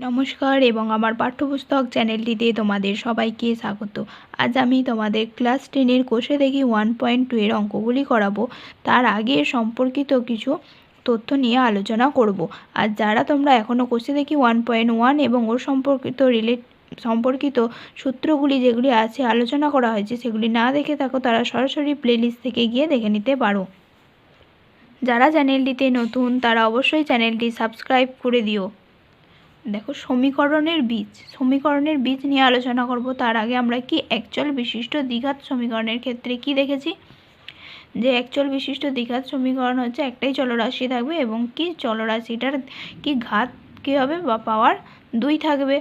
নমস্কার এবং আমার পাঠ্যপুস্তক চ্যানেলটিতে তোমাদের সবাইকে স্বাগত। আজ আমি তোমাদের ক্লাস 10-এর কোষে দেখি 1.2 এর অঙ্কগুলি করাবো। তার আগে সম্পর্কিত কিছু তথ্য নিয়ে আলোচনা করব। আর যারা তোমরা এখনও কোষে দেখি 1.1 এবং ওর সম্পর্কিত সূত্রগুলি যেগুলি আছে আলোচনা করা হয়েছে সেগুলি না দেখে থাকো, তারা সরাসরি প্লেলিস্ট থেকে গিয়ে দেখে নিতে পারো। যারা চ্যানেলটিতে নতুন তারা অবশ্যই চ্যানেলটি সাবস্ক্রাইব করে দিও। দেখো, সমীকরণের বীজ নিয়ে আলোচনা করব। তার আগে আমরা কি একচল বিশিষ্ট দ্বিঘাত সমীকরণের ক্ষেত্রে কি দেখেছি, যে একচল বিশিষ্ট দ্বিঘাত সমীকরণ হচ্ছে একটাই চলরাশি থাকবে এবং কি চলরাশিটার কি ঘাত কী হবে বা পাওয়ার 2 থাকবে।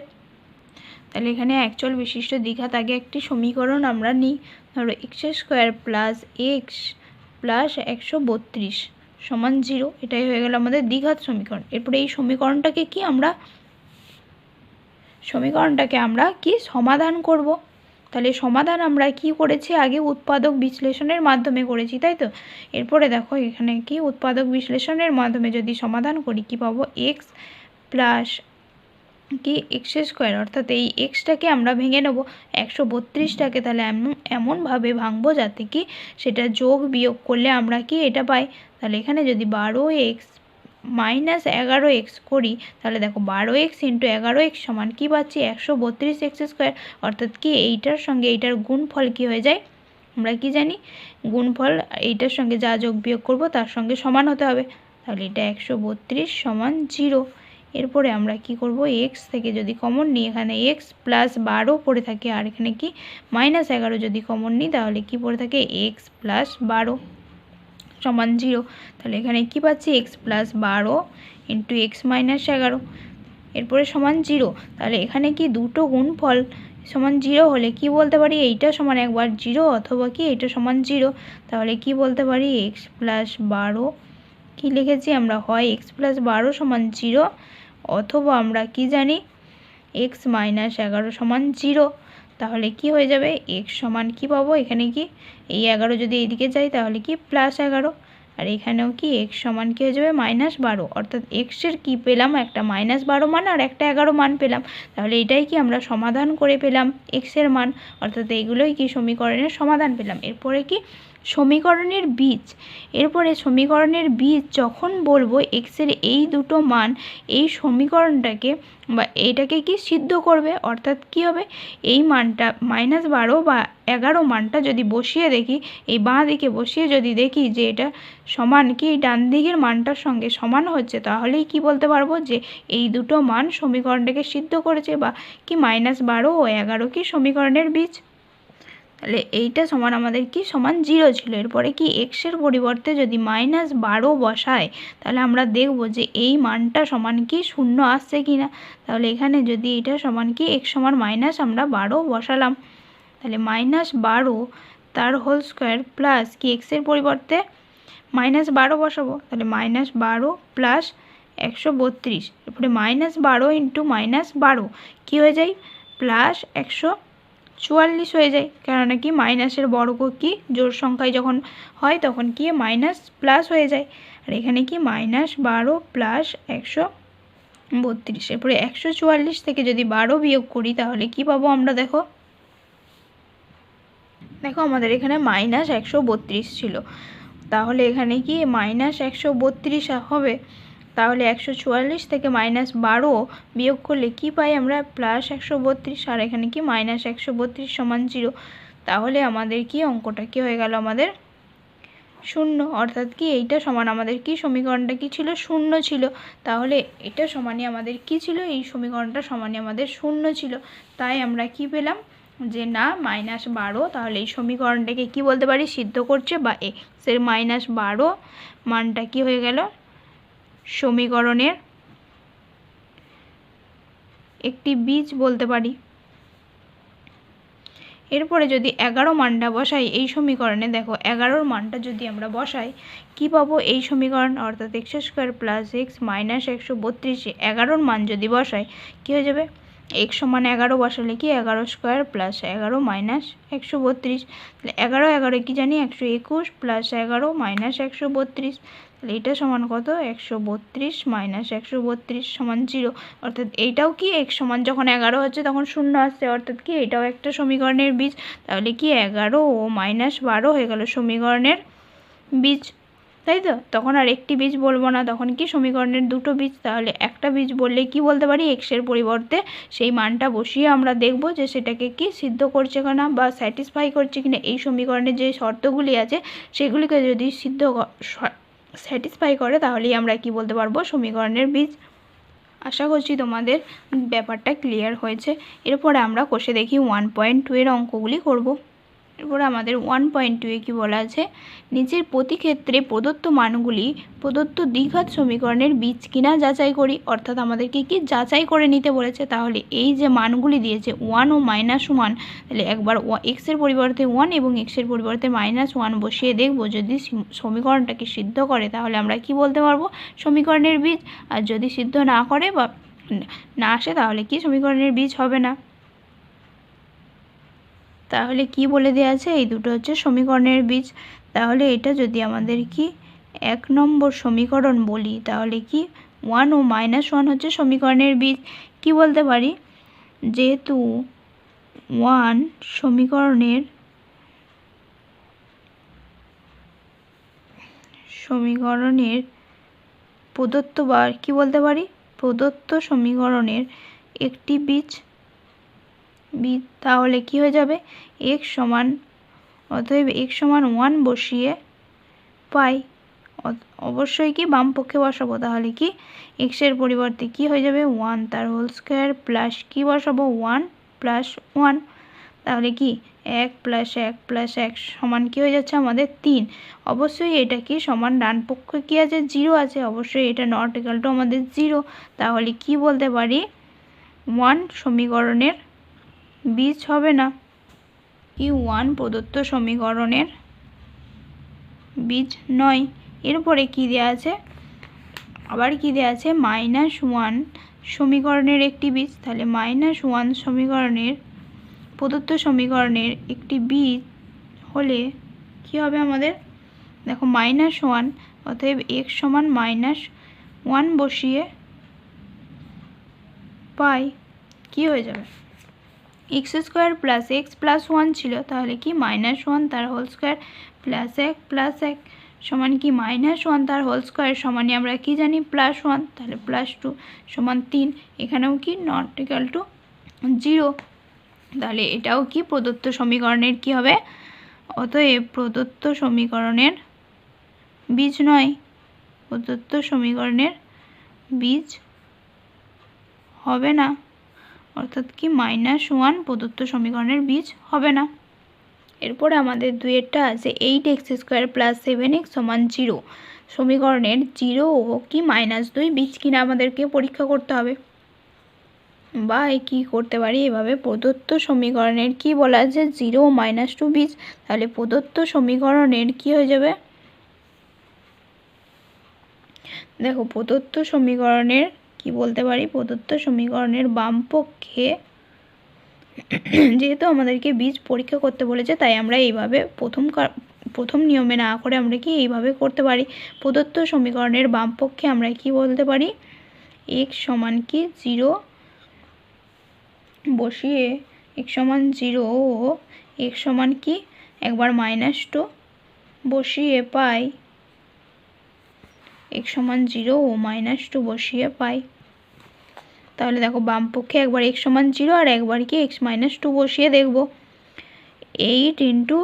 তাহলে এখানে একচল বিশিষ্ট দ্বিঘাত আগে একটি সমীকরণ আমরা নিই। ধরো x² প্লাস x প্লাস 132 সমান 0, এটাই হয়ে গেল আমাদের দ্বিঘাত সমীকরণ। এরপরে এই সমীকরণটাকে আমরা কি সমাধান করব। তাহলে সমাধান আমরা কি করেছি, আগে উৎপাদক বিশ্লেষণের মাধ্যমে করেছি, তাই তো। এরপরে দেখো এখানে কি উৎপাদক বিশ্লেষণের মাধ্যমে যদি সমাধান করি কি পাবো, এক্স প্লাস কি x², অর্থাৎ এই এক্সটাকে আমরা ভেঙে নেব 132টাকে। তাহলে এমনভাবে ভাঙবো যাতে কি সেটা যোগ বিয়োগ করলে আমরা কি এটা পাই। তাহলে এখানে যদি 12x মাইনাস 11x করি, তাহলে দেখো 12x ইন্টু 11x সমান কী পাচ্ছি, 132x², অর্থাৎ কি এইটার সঙ্গে এইটার গুণফল কি হয়ে যায়, আমরা কি জানি গুণফল এইটার সঙ্গে যা যোগ বিয়োগ করব তার সঙ্গে সমান হতে হবে। তাহলে এটা 132 সমান 0। এরপরে আমরা কি করব, এক্স থেকে যদি কমন নিই, এখানে এক্স প্লাস 12 পড়ে থাকে, আর এখানে কি মাইনাস 11 যদি কমন নিই তাহলে কি পড়ে থাকে, এক্স প্লাস 12 সমান 0। তাহলে এখানে কি পাচ্ছি, x plus 12 into x minus 11, এরপরে সমান 0। তাহলে এখানে কি দুটো গুণফল সমান 0 হলে কি বলতে পারি, এইটা সমান একবার 0 অথবা কি এইটা সমান 0। তাহলে কি বলতে পারি, এক্স প্লাস 12 কি লিখেছি আমরা, হয় এক্স প্লাস 12 সমান 0 অথবা আমরা কি জানি এক্স মাইনাস 11 সমান 0। তাহলে কি হয়ে যাবে, এক্স সমান কি পাবো, এখানে কি এই 11 যদি এইদিকে যাই তাহলে কি প্লাস 11, আর এখানেও কি এক্স সমান কি হয়ে যাবে মাইনাস 12, অর্থাৎ এক্সের কি পেলাম, একটা মাইনাস 12 মান আর একটা 11 মান পেলাম। তাহলে এটাই কি আমরা সমাধান করে পেলাম এক্সের মান, অর্থাৎ এইগুলোই কি সমীকরণের সমাধান পেলাম। এরপরে কি সমীকরণের বীজ যখন বলবো এক্সের এই দুটো মান এই সমীকরণটাকে বা এইটাকে কি সিদ্ধ করবে, অর্থাৎ কি হবে, এই মানটা -12 বা 11 মানটা যদি বসিয়ে দেখি, এই বাঁ দিকে বসিয়ে যদি দেখি যে এটা সমান কি ডান দিকের মানটার সঙ্গে সমান হচ্ছে, তাহলেই কি বলতে পারবো যে এই দুটো মান সমীকরণটাকে সিদ্ধ করেছে, বা কি -12 ও 11 কি সমীকরণের বীজ। তাহলে এইটা সমান আমাদের কি সমান 0 ছিল। এরপরে কি এক্সের পরিবর্তে যদি -12 বসায় তাহলে আমরা দেখব যে এই মানটা সমান কি 0 আসছে কি না। তাহলে এখানে যদি এটা সমান কি এক্স সমান মাইনাস আমরা 12 বসালাম, তাহলে -12 তার হোল স্কোয়ার প্লাস কি এক্সের পরিবর্তে -12 বসাবো, তাহলে -12 প্লাস 132, এরপরে -12 ইন্টু -12 কী হয়ে যায়, প্লাস 144 হয়ে যায়। কেননা কি মাইনাসের বর্গ কি জোড় সংখ্যায় যখন হয় তখন কি মাইনাস প্লাস হয়ে যায়, আর এখানে কি -12 প্লাস 132, এরপরে 144 থেকে যদি 12 বিয়োগ করি তাহলে কি পাবো আমরা, দেখো আমাদের এখানে -132 ছিল, তাহলে এখানে কি -132 হবে। তাহলে 144 থেকে -12 বিয়োগ করলে কি পাই আমরা, প্লাস 132, আর এখানে কি -132 সমান 0। তাহলে আমাদের কি অঙ্কটা কি হয়ে গেল, আমাদের 0, অর্থাৎ কি এইটা সমান আমাদের কি সমীকরণটা কি ছিল, 0 ছিল। তাহলে এটা সমানই আমাদের কি ছিল, এই সমীকরণটা সমানই আমাদের 0 ছিল। তাই আমরা কি পেলাম, যে না -12, তাহলে এই সমীকরণটাকে কি বলতে পারি, সিদ্ধ করছে, বা এক্সের -12 মানটা কি হয়ে গেল সমীকরণের একটি বীজ বলতে পারি। এরপরে যদি 11 মানটা বসাই এই সমীকরণে, দেখো 11 মানটা যদি আমরা বসাই কি পাবো, এই সমীকরণ অর্থাৎ x² প্লাস এক্স মাইনাস 132, 11 মান যদি বসাই কি হয়ে যাবে, x সমান 11 বসালে কি 11² প্লাস 11 মাইনাস 132, তাহলে 11 11 কি জানি 121 প্লাস 11 মাইনাস 132, তাহলে এটা সমান কত 132 মাইনাস 132 সমান 0, অর্থাৎ এইটাও কি x সমান যখন 11 হচ্ছে তখন 0 আসছে, অর্থাৎ কি এটাও একটা সমীকরণের বীজ। তাহলে কি 11 ও মাইনাস 12 হয়ে গেল সমীকরণের বীজ, তাই তো। তখন আর একটি বীজ বলবো না, তখন কি সমীকরণের দুটো বীজ। তাহলে একটা বীজ বললে কি বলতে পারি, এক্সের পরিবর্তে সেই মানটা বসিয়ে আমরা দেখব যে সেটাকে কি সিদ্ধ করছে কিনা বা স্যাটিসফাই করছে কিনা। এই সমীকরণের যে শর্তগুলি আছে সেগুলিকে যদি স্যাটিসফাই করে তাহলেই আমরা কি বলতে পারবো সমীকরণের বীজ। আশা করছি তোমাদের ব্যাপারটা ক্লিয়ার হয়েছে। এরপরে আমরা কষে দেখি 1.2 এর অঙ্কগুলি করব। এরপরে আমাদের 1.2 কী বলা আছে, নিচের প্রতি ক্ষেত্রে প্রদত্ত মানগুলি প্রদত্ত দ্বিঘাত সমীকরণের বীজ কিনা যাচাই করি। অর্থাৎ আমাদেরকে কি যাচাই করে নিতে বলেছে। তাহলে এই যে মানগুলি দিয়েছে 1 ও -1, তাহলে একবার এক্সের পরিবর্তে 1 এবং এক্সের পরিবর্তে -1 বসিয়ে দেখব, যদি সমীকরণটাকে সিদ্ধ করে তাহলে আমরা কি বলতে পারবো সমীকরণের বীজ। আর যদি সিদ্ধ না করে বা না আসে তাহলে কি সমীকরণের বীজ হবে না। তাহলে কি বলে দেওয়া আছে, এই দুটো হচ্ছে সমীকরণের বীজ। তাহলে এটা যদি আমাদের কি 1 নম্বর সমীকরণ বলি, তাহলে কি 1 ও -1 হচ্ছে সমীকরণের বীজ। কি বলতে পারি, যেহেতু 1 সমীকরণের প্রদত্ত, বা কি বলতে পারি প্রদত্ত সমীকরণের একটি বীজ। তাহলে কি হয়ে যাবে, x সমান, অতএব x সমান 1 বসিয়ে পাই, অবশ্যই কি বাম পক্ষে বসাবো। তাহলে কি x এর পরিবর্তে কি হয়ে যাবে 1 তার হোল স্কোয়ার প্লাস কি বসাবো 1 প্লাস 1, তাহলে কি 1 প্লাস 1 প্লাস 1 সমান কি হয়ে যাচ্ছে আমাদের 3। অবশ্যই এটা কি সমান ডান পক্ষে কি আছে 0 আছে, অবশ্যই এটা নট ইকুয়াল টু আমাদের 0। তাহলে কি বলতে পারি 1 সমীকরণের বীজ হবে না। কি 1 প্রদত্ত সমীকরণের বীজ নয়। এরপরে কি দেওয়া আছে, আবার কি দেওয়া আছে -1 সমীকরণের একটি বীজ। তাহলে -1 সমীকরণের প্রদত্ত সমীকরণের একটি বীজ হলে কি হবে আমাদের, দেখো -1, অতএব x সমান -1 বসিয়ে পাই, কি হয়ে যাবে x² প্লাস x প্লাস 1 ছিল, তাহলে কি -1 তার হোল স্কোয়ার প্লাস 1 প্লাস 1 সমান কি -1 তার হোল স্কোয়ার সমানই আমরা কি জানি +1, তাহলে +2 সমান 3। এখানেও কি নট ইকুয়াল টু 0, তাহলে এটাও কি প্রদত্ত সমীকরণের কি হবে, অতএব প্রদত্ত সমীকরণের বীজ নয়, প্রদত্ত সমীকরণের বীজ হবে না। অর্থাৎ কি -1 প্রদত্ত সমীকরণের বীজ হবে না। এরপরে আমাদের 2-এরটা আছে 8x² প্লাস 7x সমান 0 সমীকরণের 0 ও কি -2 বীজ কিনা আমাদেরকে পরীক্ষা করতে হবে। বা কি করতে পারি, এভাবে প্রদত্ত সমীকরণের কি বলা আছে 0 ও -2 বীজ। তাহলে প্রদত্ত সমীকরণের কি হয়ে যাবে, দেখো প্রদত্ত সমীকরণের কি বলতে পারি, প্রদত্ত সমীকরণের বাম পক্ষে যেহেতু আমাদেরকে বীজ পরীক্ষা করতে বলেছে তাই আমরা এইভাবে প্রথম নিয়মে না করে আমরা কি এইভাবে করতে পারি। প্রদত্ত সমীকরণের বাম পক্ষে আমরা কি বলতে পারি, x সমান কি 0 বসিয়ে x সমান 0 ও x সমান কি একবার -2 বসিয়ে পাই, x সমান 0 ও -2 বসিয়ে পাই। তাহলে দেখো বাম পক্ষে একবার x সমান 0 আর একবার কি x -2 বসিয়ে দেখব। 8 ইন্টু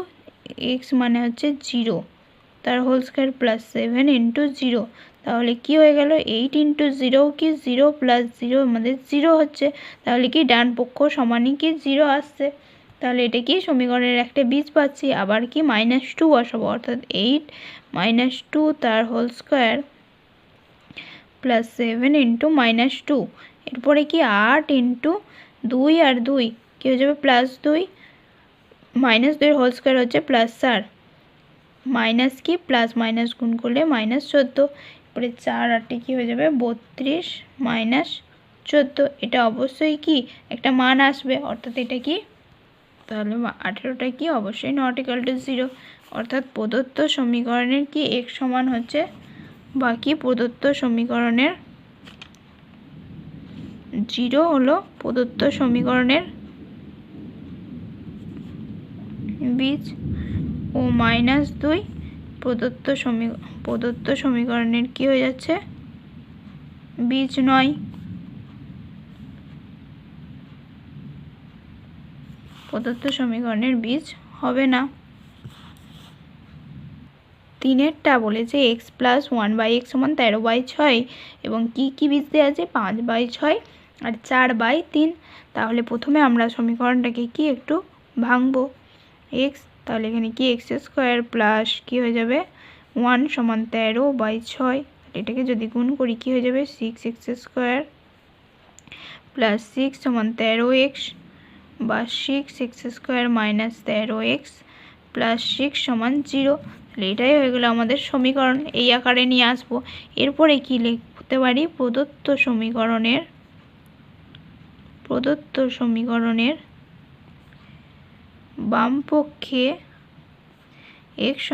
x মানে হচ্ছে 0 তার হোল স্কোয়ার প্লাস 7 ইন্টু 0, তাহলে কি হয়ে গেল 8 ইন্টু 0 কি 0 প্লাস 0 আমাদের 0 হচ্ছে, তাহলে কি ডান পক্ষ সমানই কি 0 আসছে। তাহলে এটা কি সমীকরণের একটা বীজ পাচ্ছি। আবার কি -2 বসাবো, অর্থাৎ 8 -2 তার হোল স্কোয়ার প্লাস 7 ইন্টু -2, এরপরে কি 8 ইন্টু 2 আর 2 কী হয়ে যাবে +2, -2 হোল স্কোয়ার হচ্ছে +4, মাইনাস কি প্লাস মাইনাস গুণ করলে -14, এরপরে 4 8 কী হয়ে যাবে 32 -14। এটা অবশ্যই কি একটা মান আসবে, অর্থাৎ এটা কি, তাহলে 18টা কি অবশ্যই নট ইকুয়াল টু 0, অর্থাৎ প্রদত্ত সমীকরণের কি x সমান হচ্ছে বাকি প্রদত্ত সমীকরণের 0 হলো প্রদত্ত সমীকরণের বীজ ও -2 প্রদত্ত সমীকরণের কি হয়ে যাচ্ছে, বীজ নয়। প্রদত্ত সমীকরণের বীজ হবে না। 3এরটা বলেছে x + 1/x = 13/6 এবং কি বীজ দেওয়া আছে, 5/6 আর 4/3। তাহলে প্রথমে আমরা সমীকরণটাকে কি একটু ভাঙবো। x, তাহলে এখানে কি x² প্লাস কি হয়ে যাবে 1 = 13/6। এটাকে যদি গুণ করি কি হয়ে যাবে 6x² প্লাস 6 = 13x বা 6x² - 13x প্লাস 6 = 0। তাহলে এটাই হয়ে গেল আমাদের সমীকরণ। এই আকারে নিয়ে আসবো। এরপরে কি লিখতে পারি, প্রদত্ত সমীকরণের বাম পক্ষে x =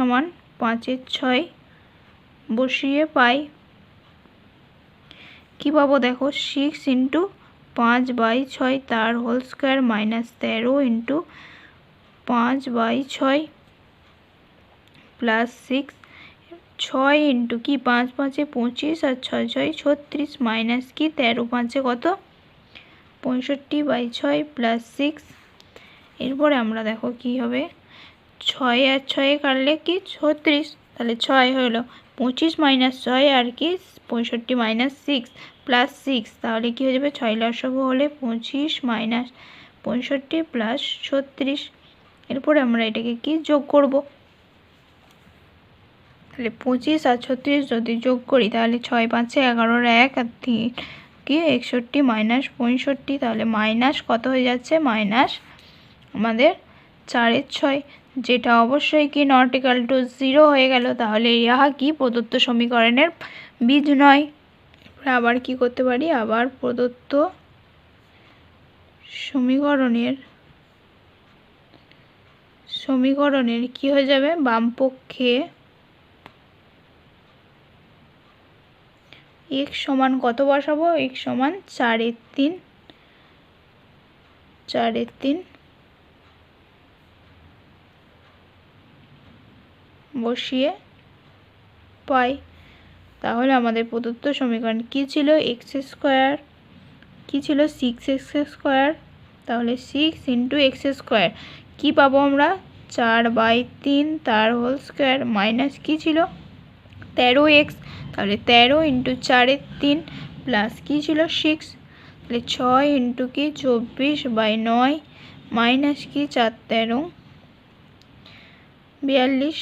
5/6 বসিয়ে পাই কি পাবো, দেখো 6 × 5/6 তার হোল স্কয়ার -13 × 5/6 প্লাস 6 6 × কি 5 × 5 = 25 আর 6 × 6 = 36 মাইনাস কি 13 × 5 = কত 65/6 প্লাস 6। এরপরে আমরা দেখো কি হবে, 6 আর 6 কাটলে কি 36, তাহলে 6 হলো 25 - 6 আর কি 65 - 6 প্লাস 6। তাহলে কি হয়ে যাবে, 6 লসাগু হলে 25 - 65 প্লাস 36। এরপরে আমরা এটাকে কি যোগ করব, তাহলে 25 আর 36 যদি যোগ করি তাহলে 6 × 5 = 11 আর 1 আর 3 কি 61 - 65। তাহলে মাইনাস কত হয়ে যাচ্ছে, মাইনাস আমাদের 4/6, যেটা অবশ্যই কি নট ইকুয়াল টু 0 হয়ে গেল। তাহলে ইহা কি প্রদত্ত সমীকরণের বীজ নয়। আবার কি করতে পারি, আবার প্রদত্ত সমীকরণের কি হয়ে যাবে, বাম পক্ষে x সমান কত বসাবো, x সমান 4/3 বসিয়ে পাই। তাহলে আমাদের প্রদত্ত সমীকরণ কি ছিল, x², কি ছিল 6x², তাহলে 6 × x² কি পাবো আমরা 4/3 তার হোল স্কয়ার মাইনাস কি ছিল 13x, তাহলে 13 × 4/3 প্লাস কি ছিল 6, তাহলে 6 × কি 24/9 মাইনাস কি 4 × 13 42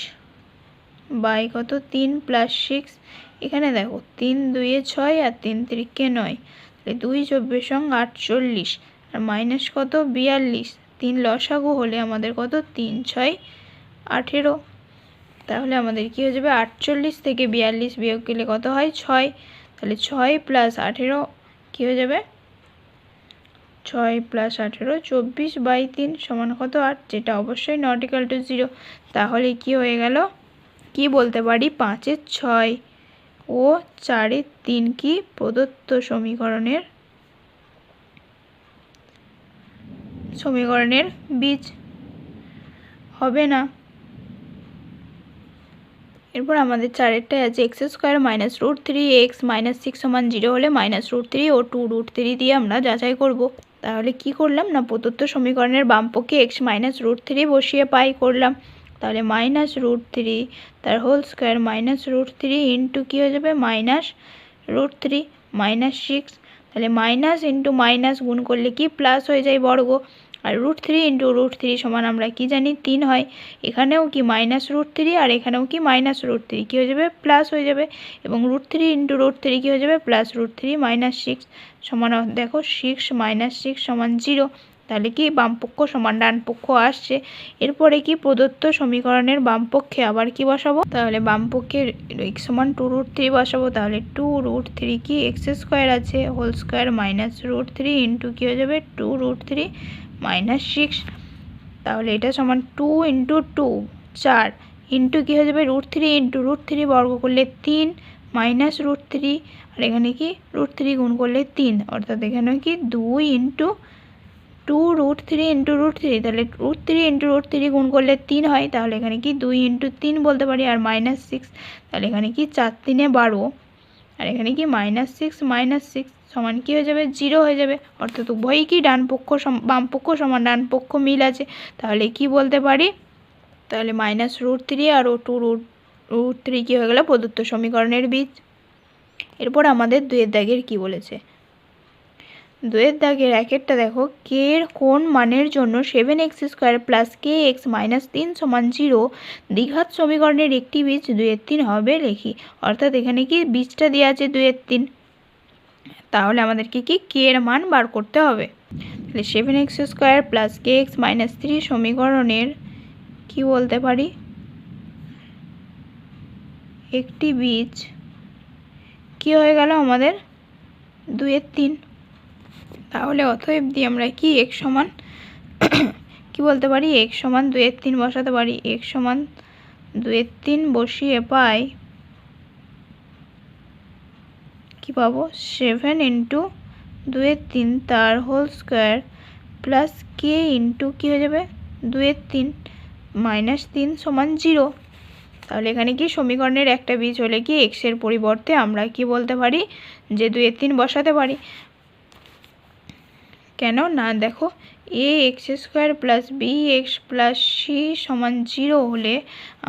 বাই কত 3 প্লাস 6। এখানে দেখো 3 2 এ 6 আর 3 3 কে 9, তাহলে 2 24 সঙ্গে 48 আর মাইনাস কত 42। 3 লসাগু হলে আমাদের কত 3 6 18। তাহলে আমাদের কি হয়ে যাবে 48 থেকে 42 বিয়োগ করলে কত হয় 6, তাহলে 6 প্লাস 18 কি হয়ে যাবে 6 প্লাস 18 24/3 সমান কত 8, যেটা অবশ্যই নট ইকুয়াল টু 0। তাহলে কি হয়ে গেল, কি বলতে পারি 5/6 ও 4/3 কি প্রদত্ত সমীকরণের বীজ হবে না। এরপর আমাদের 4এরটাই আছে x² - √3x - 6 = 0 হলে -√3 ও 2√3 দিয়ে আমরা যাচাই করব। তাহলে কি করলাম না, প্রদত্ত সমীকরণের বাম পক্ষে x - √3 বসিয়ে পাই করলাম। তাহলে -√3 তার হোল স্কয়ার -√3 ইন্টু কি হয়ে যাবে -√3 -6, তাহলে মাইনাস ইন্টু মাইনাস গুণ করলে কি প্লাস হয়ে যায় বর্গ, আর √3 × √3 সমান আমরা কি জানি 3 হয়। এখানেও কি -√3 আর এখানেও কি -√3 কি হয়ে যাবে প্লাস হয়ে যাবে, এবং √3 × √3 কি হয়ে যাবে +√3 -6 সমান দেখো 6 - 6 সমান 0। তাহলে কি বাম পক্ষ সমান ডান পক্ষ আসছে। এরপরে কি প্রদত্ত সমীকরণের বাম পক্ষে আবার কি বসাবো, তাহলে বাম পক্ষে x = 2√3 বসাবো। তাহলে 2√3 কি x² আছে হোল স্কয়ার -√3 ইন্টু কি হয়ে যাবে 2√3 -6, তাহলে এটা সমান 2 × 2 4 ইন্টু কি হয়ে যাবে √3 × √3 বর্গ করলে 3 মাইনাস রুট থ্রি, আর এখানে কি রুট থ্রি গুণ করলে 3, অর্থাৎ এখানে কি 2 into 2 root three into root three, তাহলে root three into root three গুণ করলে 3 হয়, তাহলে এখানে কি 2 ইন্টু 3 বলতে পারি। আর মাইনাস 6, তাহলে এখানে কি 4 3 12, আর এখানে কি মাইনাস 6 সমান কী হয়ে যাবে 0 হয়ে যাবে, অর্থাৎ উভয়ই কি ডান পক্ষ বাম পক্ষ সমান ডান পক্ষ মিল আছে। তাহলে কি বলতে পারি, তাহলে মাইনাস রুট থ্রি আর 2 রুট থ্রি কী হয়ে গেল প্রদত্ত সমীকরণের বীজ। এরপর আমাদের 2 দাগের কি বলেছে, 2 দাগের 1টা দেখো, কে এর কোন মানের জন্য 7x² প্লাস kx মাইনাস 3 সমান 0 দ্বিঘাত সমীকরণের একটি বীজ 2/3 হবে লিখি। অর্থাৎ এখানে কি বীজটা দেওয়া আছে 2/3, তাহলে আমাদেরকে কি কে এর মান বার করতে হবে। তাহলে 7x² প্লাস kx মাইনাস 3 সমীকরণের কি বলতে পারি, একটি বীজ কি হয়ে গেল আমাদের 2/3। তাহলে অতএব দিয়ে আমরা কি x সমান কি বলতে পারি, x সমান 2/3 বসাতে পারি। x সমান 2/3 বসিয়ে পাই কি পাবো, 7 ইন্টু 2/3 তার হোল স্কোয়ার প্লাস কে ইন্টু কী হয়ে যাবে 2/3 মাইনাস 3 সমান 0। তাহলে এখানে কি সমীকরণের একটা বীজ হলে কি এক্সের পরিবর্তে আমরা কি বলতে পারি যে 2/3 বসাতে পারি। কেন না, দেখো ax² plus bx plus c সমান 0 হলে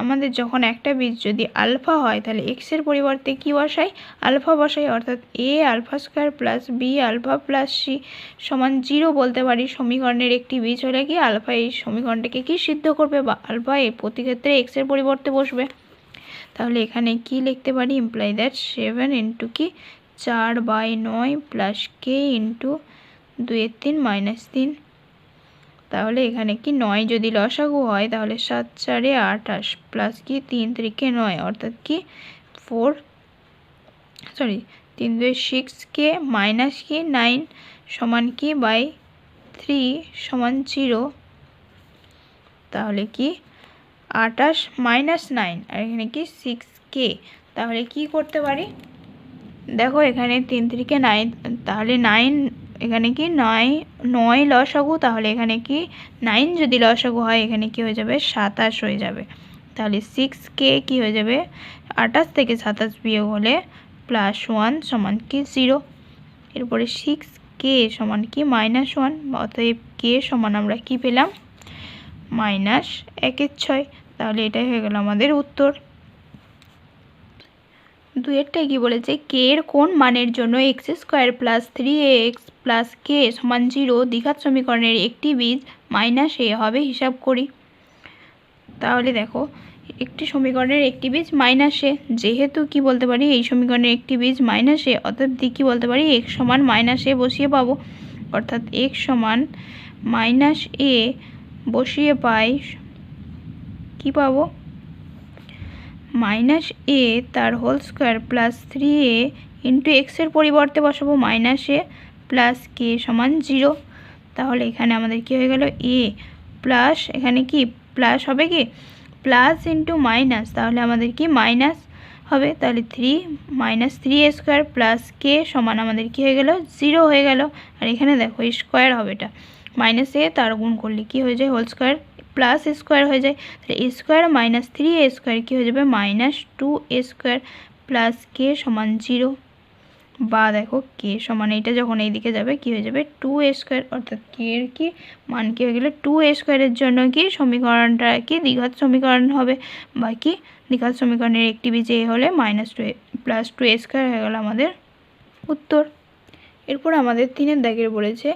আমাদের যখন একটা বীজ যদি আলফা হয় তাহলে এক্সের পরিবর্তে কি বসাই, আলফা বসাই, অর্থাৎ a α² plus b alpha plus c সমান 0 বলতে পারি। সমীকরণের একটি বীজ হলে কি আলফা এই সমীকরণটাকে কি সিদ্ধ করবে, বা আলফা এই প্রতি ক্ষেত্রে এক্সের পরিবর্তে বসবে। তাহলে এখানে কি লিখতে পারি, ইমপ্লাই দ্যাট 7 ইন্টু কি 4/9 প্লাস কে ইন্টু 2/3 মাইনাস 3। তাহলে এখানে কি 9 যদি লসাগু হয় তাহলে 7 4 28 প্লাস কি 3 3 9, অর্থাৎ কি 3 2 6 কে মাইনাস কি 9 সমান কি বাই 3 সমান 0। তাহলে কি 28 মাইনাস 9, আর এখানে কি 6k। তাহলে কি করতে পারি, দেখো এখানে 3 3 9, তাহলে 9 এখানে কি 9 লসাগু, তাহলে এখানে কি 9 যদি লসাগু হয় এখানে কি হয়ে যাবে 27 হয়ে যাবে। তাহলে 6k কি হয়ে যাবে 28 থেকে 27 বিয়োগ হলে প্লাস 1 সমান কি 0। এরপরে 6k সমান কি -1, অতএব k সমান আমরা কি পেলাম -1/6। তাহলে এটাই হয়ে গেল আমাদের উত্তর। 2 কি বলেছে, কে এর কোন মানের জন্য x² প্লাস 3ax প্লাস কে সমান 0 দ্বিঘাত সমীকরণের একটি বীজ -a হবে, হিসাব করি। তাহলে দেখো একটি সমীকরণের একটি বীজ -a, যেহেতু কি বলতে পারি এই সমীকরণের একটি বীজ -a, অতএব কি বলতে পারি x সমান -a বসিয়ে পাবো, অর্থাৎ x সমান -a বসিয়ে পাই কি পাবো -a তার whole square plus 3a into এক্সের পরিবর্তে বসাবো -a প্লাস কে সমান 0। তাহলে এখানে আমাদের কি হয়ে গেল a প্লাস, এখানে কি প্লাস হবে কি প্লাস ইন্টু মাইনাস, তাহলে আমাদের কি মাইনাস হবে, তাহলে 3 - 3a² প্লাস কে সমান আমাদের কি হয়ে গেল 0 হয়ে গেল। আর এখানে দেখো স্কোয়ার হবে, এটা -a তার গুণ করলে কি হয়ে যায় হোল স্কোয়ার প্লাস স্কোয়ার হয়ে যায়, তাহলে a² মাইনাস 3a² কী হয়ে যাবে -2a² প্লাস কে সমান 0। বা দেখো কে সমান এইটা যখন এইদিকে যাবে কি হয়ে যাবে 2a², অর্থাৎ কে এর কি মান কি হয়ে গেলে 2a² এর জন্য কি সমীকরণটা কি দ্বিঘাত সমীকরণ হবে, বা কি দ্বিঘাত সমীকরণের একটি বীজ এ হলে -2 প্লাস 2a² হয়ে গেল আমাদের উত্তর। এরপর আমাদের 3 দাগের বলেছে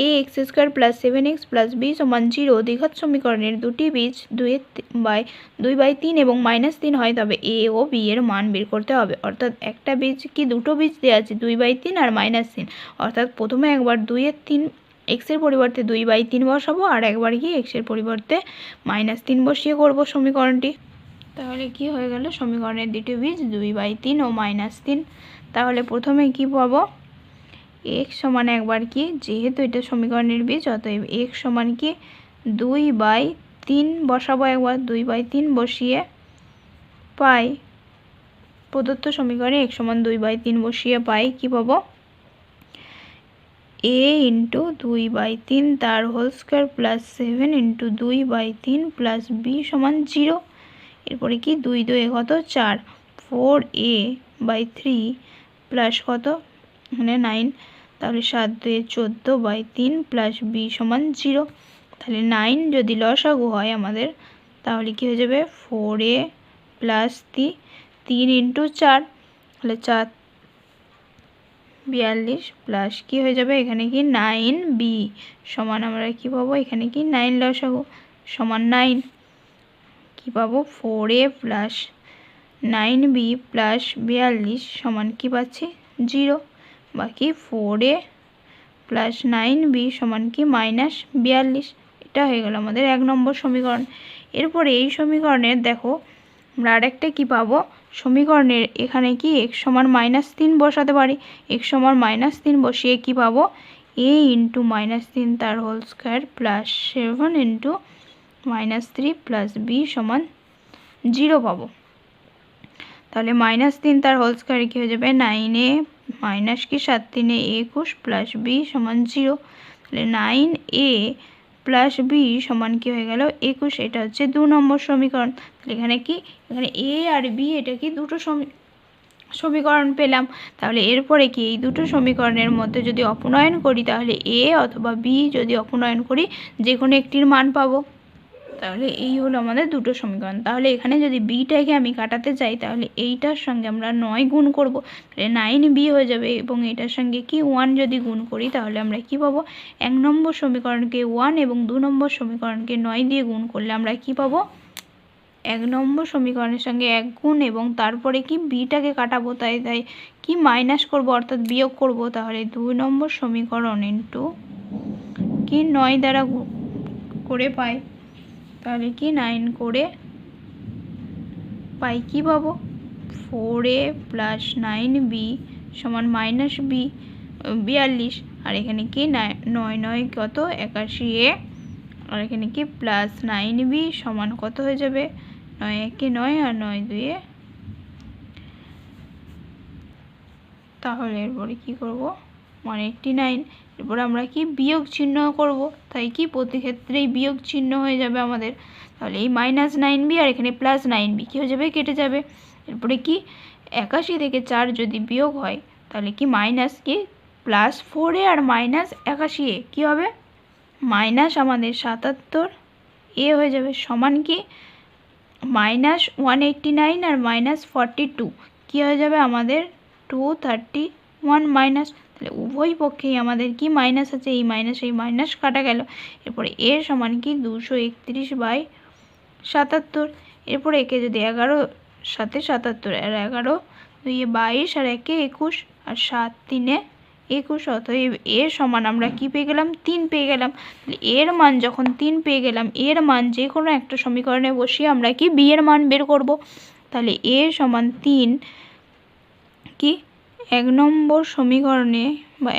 ax² plus 7x plus b সমান 0 দ্বিঘাত সমীকরণের দুটি বীজ 2/3 এবং -3 হয়, তবে a ও b এর মান বের করতে হবে। অর্থাৎ একটা বীজ কি দুটো বীজ দেওয়া আছে 2/3 আর -3, অর্থাৎ প্রথমে একবার 2/3 এক্সের পরিবর্তে 2/3 বসাবো, আর একবার কি এক্সের পরিবর্তে -3 বসিয়ে করব সমীকরণটি। তাহলে কি হয়ে গেল সমীকরণের দুটি বীজ 2/3 ও -3। তাহলে প্রথমে কি পাবো, x সমান একবার কি যেহেতু এটা সমীকরণের বীজ অতএব x সমান কি 2/3 বসাবো, একবার 2/3 বসিয়ে পাই প্রদত্ত সমীকরণে x সমান 2/3 বসিয়ে পাই কি পাবো a ইন্টু 2/3 তার whole square plus 7 into 2/3 plus b সমান 0। এরপরে কি 2 2 কত 4 4a/3 প্লাস কত এখানে 9 তাহলে 7 2 14/3 প্লাস b সমান 0। তাহলে 9 যদি লসাগু হয় আমাদের তাহলে কি হয়ে যাবে 4a প্লাস 3 ইন্টু 4 তাহলে 4 42 প্লাস কি হয়ে যাবে এখানে কি 9b সমান আমরা কি পাবো এখানে কি 9 লসাগু সমান 9 কি পাবো 4a প্লাস 9b প্লাস 42 সমান কি পাচ্ছি 0 বাকি 4a প্লাস 9b সমান কি মাইনাস 42। এটা হয়ে গেল আমাদের 1 নম্বর সমীকরণ। এরপরে এই সমীকরণের দেখো আমরা আরেকটা কি পাবো সমীকরণের এখানে কি x সমান -3 বসাতে পারি। x সমান -3 বসিয়ে কি পাবো a ইন্টু -3 তার whole square plus 7 into -3 plus b সমান 0 পাবো। তাহলে -3 তার হোল স্কোয়ারে কি হয়ে যাবে 9a মাইনাস কি 7 3 21 প্লাস b সমান 0। তাহলে 9a প্লাস b সমান কি হয়ে গেল 21। এটা হচ্ছে 2 নম্বর সমীকরণ। তাহলে এখানে কি এখানে a আর b এটা কি দুটো সমীকরণ পেলাম। তাহলে এরপরে কি এই দুটো সমীকরণের মধ্যে যদি অপনয়ন করি তাহলে a অথবা b যদি অপনয়ন করি যে কোনো একটির মান পাবো। তাহলে এই হলো আমাদের দুটো সমীকরণ। তাহলে এখানে যদি বিটাকে আমি কাটাতে চাই তাহলে এইটার সঙ্গে আমরা 9 গুণ করব, তাহলে 9b হয়ে যাবে এবং এটার সঙ্গে কি 1 যদি গুণ করি তাহলে আমরা কি পাবো 1 নম্বর সমীকরণকে 1 এবং 2 নম্বর সমীকরণকে 9 দিয়ে গুণ করলে আমরা কি পাবো 1 নম্বর সমীকরণের সঙ্গে 1 গুণ এবং তারপরে কি বিটাকে কাটাবো তাই কি মাইনাস করব অর্থাৎ বিয়োগ করব। তাহলে 2 নম্বর সমীকরণ ইন্টু কি 9 দ্বারা করে পাই তাহলে কি 9 করে পাই কি পাবো 4a প্লাস 9b সমান মাইনাস b 42 আর এখানে কি 9 9 কত 81a আর এখানে কি প্লাস 9b সমান কত হয়ে যাবে 9 1 9 আর 9 2 তাহলে এরপরে কি করব 189। এরপর আমরা কি বিয়োগ চিহ্ন করব তাই কি প্রতি ক্ষেত্রেই বিয়োগ চিহ্ন হয়ে যাবে আমাদের। তাহলে এই -9b আর এখানে প্লাস 9b কি হয়ে যাবে কেটে যাবে। এরপরে কি 81 থেকে 4 যদি বিয়োগ হয় তাহলে কি মাইনাস কি প্লাস 4a আর মাইনাস 81a কি হবে মাইনাস আমাদের 77a হয়ে যাবে সমান কি -189 আর -42 কি হয়ে যাবে আমাদের 231 মাইনাস। তাহলে উভয় পক্ষেই আমাদের কি মাইনাস আছে এই মাইনাস কাটা গেল। এরপরে এর সমান কি 231/77। এরপরে একে যদি 11 সাথে 77 আর 11 2 22 আর 1 21 আর 7 3 21 অতএব এর সমান আমরা কি পেয়ে গেলাম 3 পেয়ে গেলাম। তাহলে এর মান যখন 3 পেয়ে গেলাম এর মান যে কোনো একটা সমীকরণে বসিয়ে আমরা কি b এর মান বের করব। তাহলে a সমান 3 কি 1 নম্বর সমীকরণে বা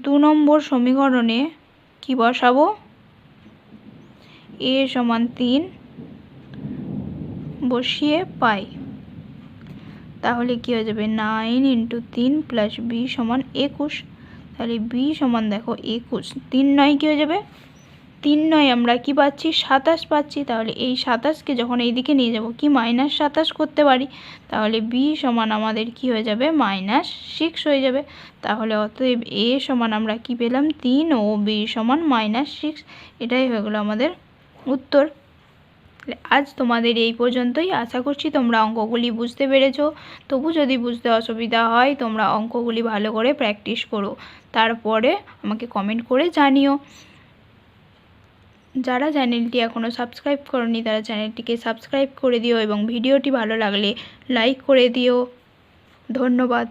2 নম্বর সমীকরণে কি বসাবো a সমান 3 বসিয়ে পাই তাহলে কি হয়ে যাবে 9 ইন্টু 3 প্লাস b সমান 21। তাহলে b সমান দেখো 21 3 9 কি হয়ে যাবে 3 9 আমরা কি পাচ্ছি 27 পাচ্ছি। তাহলে এই 27কে যখন এইদিকে নিয়ে যাব কি -27 করতে পারি তাহলে b সমান আমাদের কি হয়ে যাবে -6 হয়ে যাবে। তাহলে অতএব a সমান আমরা কি পেলাম 3 ও b সমান -6। এটাই হয়ে গেল আমাদের উত্তর। আজ তোমাদের এই পর্যন্তই। আশা করছি তোমরা অঙ্কগুলি বুঝতে পেরেছো। তবু যদি বুঝতে অসুবিধা হয় তোমরা অঙ্কগুলি ভালো করে প্র্যাকটিস করো, তারপরে আমাকে কমেন্ট করে জানিও। যারা চ্যানেলটি এখনও সাবস্ক্রাইব করনি তারা চ্যানেলটিকে সাবস্ক্রাইব করে দিও এবং ভিডিওটি ভালো লাগলে লাইক করে দিও। ধন্যবাদ।